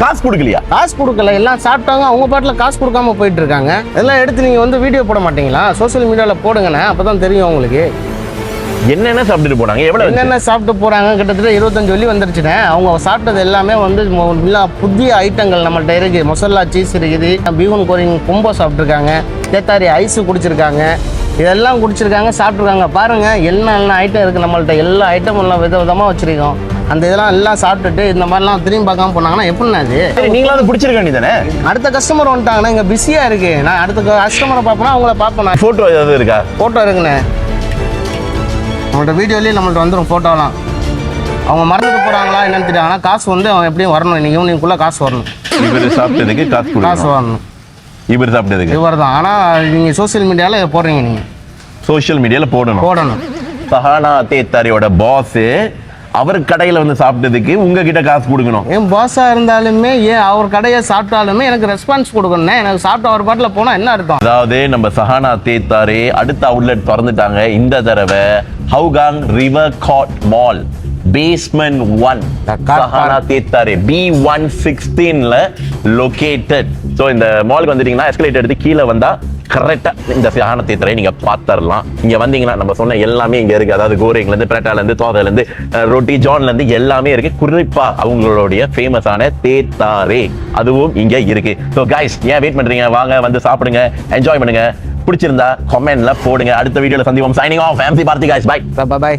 காசு கொடுக்கலையா? காசு கொடுக்கல, எல்லாம் சாப்பிட்டாங்க, அவங்க பாட்டில் காசு கொடுக்காம போயிட்டு இருக்காங்க. இதெல்லாம் எடுத்து நீங்கள் வந்து வீடியோ போட மாட்டீங்களா? சோஷியல் மீடியாவில் போடுங்கண்ணே, அப்போ தான் தெரியும் உங்களுக்கு. என்னென்ன சாப்பிட்டுட்டு போனாங்க? எவ்வளவு என்னென்ன சாப்பிட்டு போகிறாங்க? கிட்டத்தட்ட 25 வெள்ளி வந்துருச்சுண்ணே. அவங்க சாப்பிட்டது எல்லாமே வந்து எல்லாம் புதிய ஐட்டங்கள் நம்மள்ட்ட இருக்குது. மொசல்லா சீஸ் இருக்குது, பீவன் கோரிங் கும்போ சாப்பிட்ருக்காங்க, தேத்தாரி ஐஸு குடிச்சிருக்காங்க, இதெல்லாம் குடிச்சிருக்காங்க, சாப்பிட்ருக்காங்க. பாருங்கள் என்ன ஐட்டம் இருக்குது நம்மள்ட்ட. எல்லா ஐட்டமும் எல்லாம் விதமாக வச்சுருக்கோம். அந்த இதெல்லாம் எல்லாம் சாப்பிட்டுட்டு இந்த மாதிரிலாம் திரும்பி பார்க்காம போனாங்கன்னா எப்படின்னா அது நீங்களும் அது பிடிச்சிருக்க வேண்டியதானே? அடுத்த கஸ்டமர் வந்துட்டாங்கன்னா இங்கே பிஸியாக இருக்குது. நான் அடுத்த கஸ்டமரை பார்ப்பேன்னா அவங்கள பார்ப்பேன். நான் ஃபோட்டோ ஏதாவது இருக்கா? ஃபோட்டோ இருக்குண்ணே, நம்மள்ட்ட வீடியோலேயே நம்மள்ட்ட வந்துடும் ஃபோட்டோலாம். அவங்க மறந்துட்டு போகிறாங்களா என்னன்னு தெரியும். ஆனால் காசு வந்து அவன் எப்படியும் வரணும். இன்னைக்கு ஈவினிங்குள்ளே காசு வரணும். இவர் சாப்பிட்டதுக்கு காசு வரணும். இவர் சாப்பிட்டதுக்கு இவர் தான். ஆனால் நீங்கள் சோசியல் மீடியாவில் போடுறீங்க, நீங்கள் சோஷியல் மீடியாவில் போடணும். சஹானா தேத்தாரியோட பாஸ் அவர் கடையில் வந்து சாப்பிட்டதுக்கு உங்ககிட்ட காசு கொடுக்கணும். என் பாஸாக இருந்தாலுமே அவர் கடையை சாப்பிட்டாலுமே எனக்கு ரெஸ்பான்ஸ் கொடுக்கணும். எனக்கு சாப்பிட்டு அவர் பாட்டில் போனால் என்ன அர்த்தம்? அதாவது நம்ம சஹானா தேத்தாரே அடுத்த அவுட்லெட் திறந்துட்டாங்க. இந்த தடவை Hougang river court mall basement 1 Sahana தேத்தாரே B116ல லொகேட்டட். ஸோ இந்த மாலுக்கு வந்துட்டீங்கன்னா எஸ்கலேட்டர் எடுத்து கீழே வந்தா கரெக்டா இந்த சஹானா தேத்தாரை நீங்க பாத்தரலாம். இங்க வந்தீங்கன்னா நம்ம சொன்ன எல்லாமே இங்க இருக்கு. அதாவது கோரிங்ல இருந்து, பரோட்டால இருந்து, தோதையில இருந்து, ரொட்டி ஜான்ல இருந்து எல்லாமே இருக்கு. குறிப்பா அவங்களுடைய ஃபேமஸான தேத்தாரே அதுவும் இங்க இருக்கு. ஸோ கைஸ், ஏன் வெயிட் பண்றீங்க? வாங்க வந்து சாப்பிடுங்க, என்ஜாய் பண்ணுங்க. பிடிச்சிருந்தா கமெண்ட்ல போடுங்க. அடுத்த வீடியோல சந்திப்போம். Signing off. MC Bharati guys. Bye. Bye.